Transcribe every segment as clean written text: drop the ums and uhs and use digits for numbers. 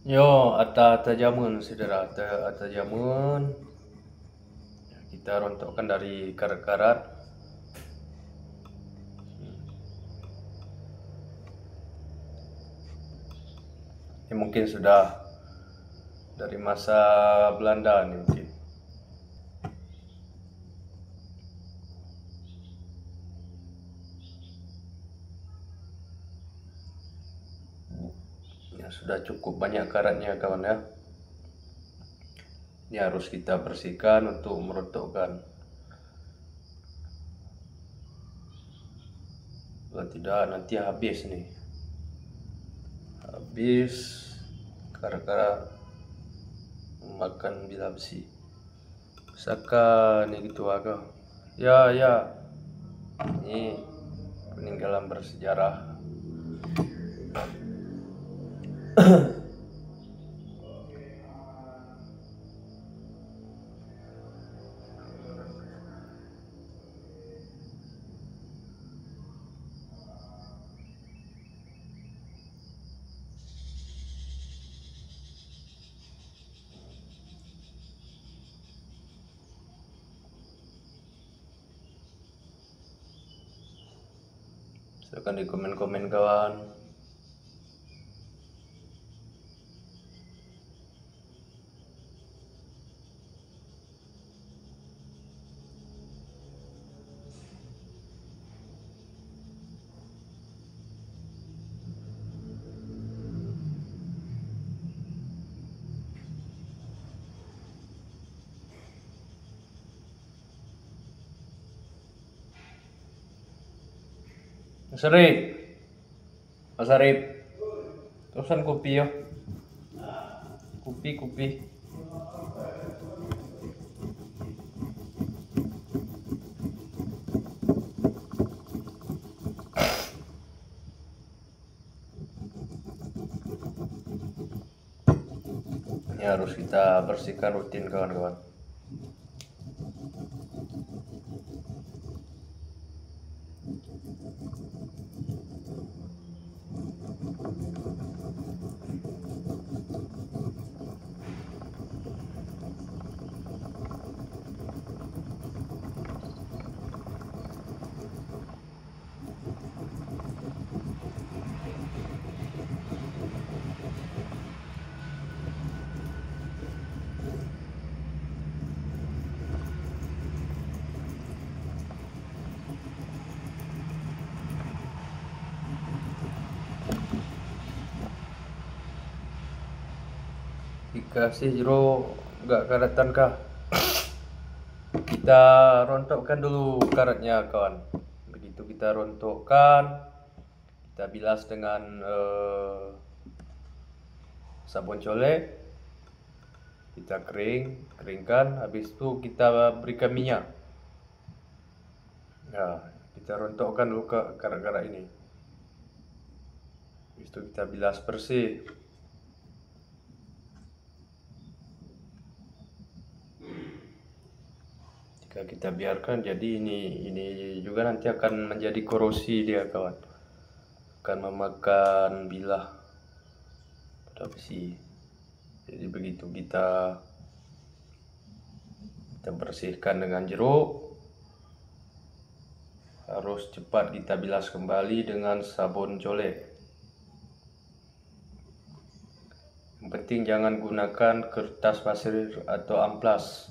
Yo, ata jamun saudara, ata jamun. Kita rontokkan dari karat-karat. Ini mungkin sudah dari masa Belanda nih mungkin. Ya, sudah cukup banyak karatnya kawan ya. Ini harus kita bersihkan untuk merontokkan. Kalau tidak nanti habis nih. Habis karat-karat makan bila besi. Saka nih gitu agak. Ya, ya. Ini peninggalan bersejarah. Silakan di komen-komen kawan. Mas Arif, Mas Arif, terusan kopi ya. Kopi. Ini harus kita bersihkan rutin kawan-kawan. Dikasih jeruk nggak karatan kah? Kita rontokkan dulu karatnya kawan. Begitu kita rontokkan, kita bilas dengan sabun colek. Kita keringkan. Habis itu kita berikan minyak. Nah, kita rontokkan dulu ke karat-karat ini. Habis itu kita bilas bersih. Jika kita biarkan, jadi ini juga nanti akan menjadi korosi dia kawan. Akan memakan bilah pada besi. Jadi begitu kita bersihkan dengan jeruk, harus cepat kita bilas kembali dengan sabun colek. Yang penting jangan gunakan kertas pasir atau amplas.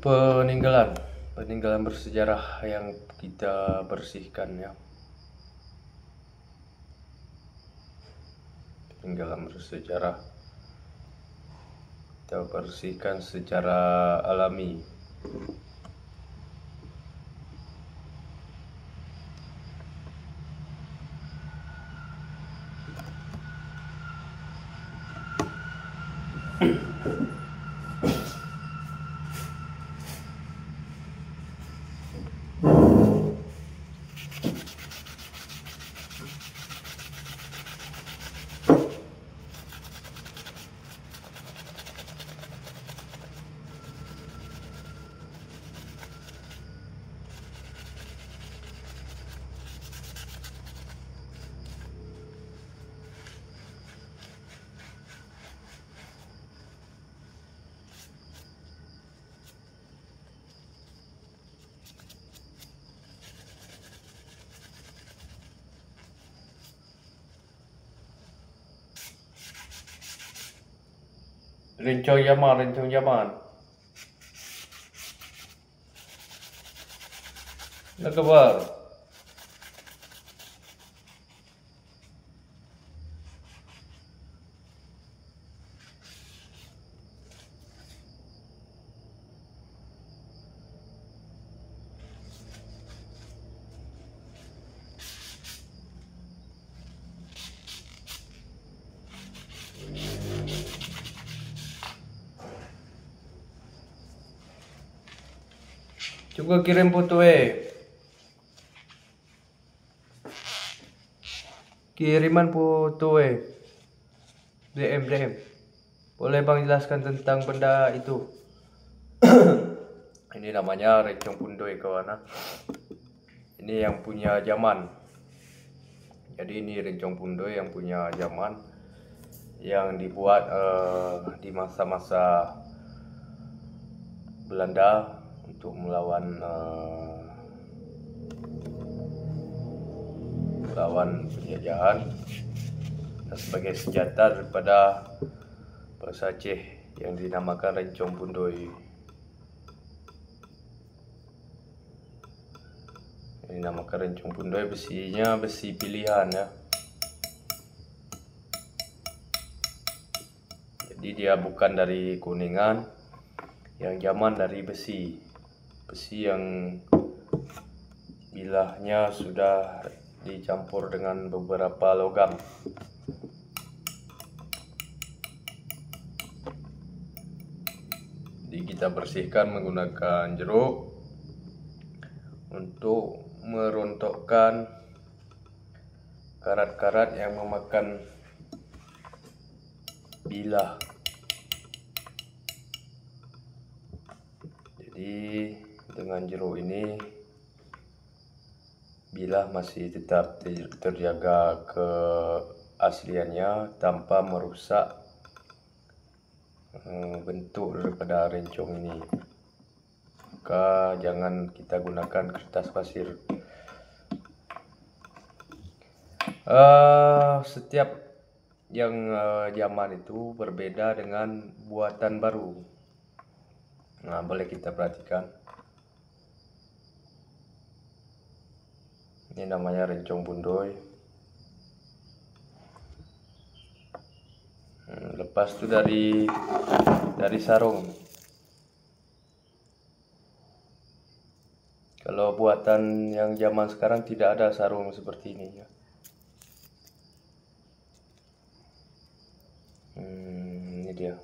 peninggalan bersejarah yang kita bersihkan ya. Peninggalan bersejarah kita bersihkan secara alami. Rencong Yaman. Apa kabar? Coba kirim foto kiriman foto DM. Boleh bang jelaskan tentang benda itu? Ini namanya rencong pundoy kawan. Ini yang punya zaman. Jadi ini rencong pundoy yang punya zaman, yang dibuat di masa-masa Belanda untuk melawan penjajahan dan sebagai senjata daripada bangsa Aceh yang dinamakan rencong pundoy. Ini dinamakan rencong pundoy, besinya besi pilihan ya. Jadi dia bukan dari kuningan, yang zaman dari besi yang bilahnya sudah dicampur dengan beberapa logam. Jadi kita bersihkan menggunakan jeruk untuk merontokkan karat-karat yang memakan bilah. Jadi dengan jeruk ini bilah masih tetap terjaga keasliannya tanpa merusak bentuk daripada rencong ini. Maka jangan kita gunakan kertas pasir. Setiap yang zaman itu berbeda dengan buatan baru. Nah, boleh kita perhatikan. Ini namanya rencong pundoy. Lepas itu dari sarung. Kalau buatan yang zaman sekarang tidak ada sarung seperti ini ya. Ini dia.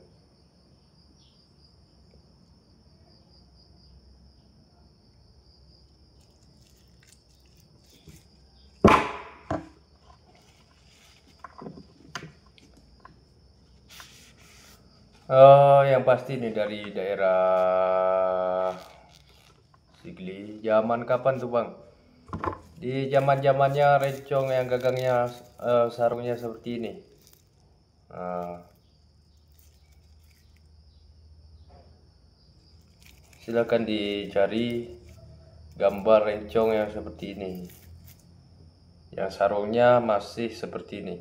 Yang pasti ini dari daerah Sigli. Zaman kapan tuh bang? Di zamannya rencong yang gagangnya sarungnya seperti ini. Silakan dicari gambar rencong yang seperti ini, yang sarungnya masih seperti ini.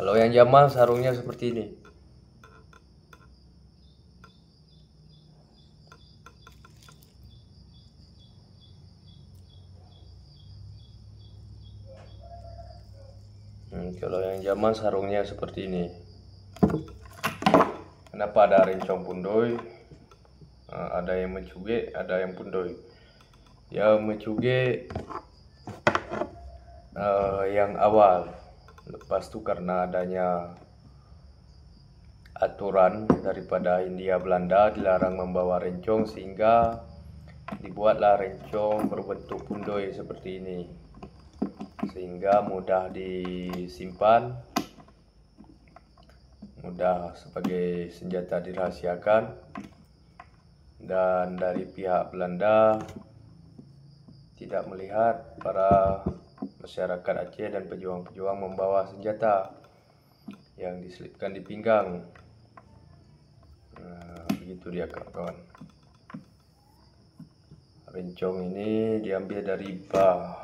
Kalau yang Jamal sarungnya seperti ini. Kalau yang Jamal sarungnya seperti ini. Kenapa ada rencong pundoy? Ada yang mencuge, ada yang pundoy. Yang mencuge yang awal. Lepas itu karena adanya aturan daripada Hindia Belanda dilarang membawa rencong, sehingga dibuatlah rencong berbentuk pundoy seperti ini, sehingga mudah disimpan, mudah sebagai senjata dirahasiakan, dan dari pihak Belanda tidak melihat para masyarakat Aceh dan pejuang-pejuang membawa senjata yang diselipkan di pinggang. Begitu dia kawan-kawan. Rencong ini diambil dari ba,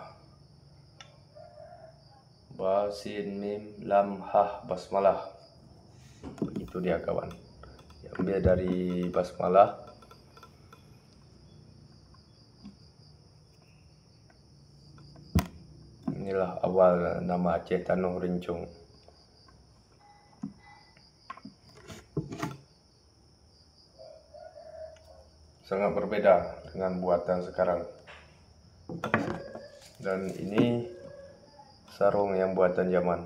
sin, mim, lam, hah, basmalah. Begitu dia kawan. Diambil dari basmalah. Inilah awal nama Aceh Tanoh Rencong. Sangat berbeda dengan buatan sekarang. Dan ini sarung yang buatan zaman.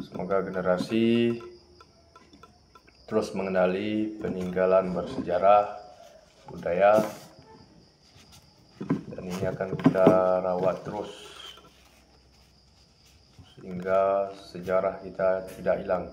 Semoga generasi terus mengenali peninggalan bersejarah budaya, dan ini akan kita rawat terus sehingga sejarah kita tidak hilang.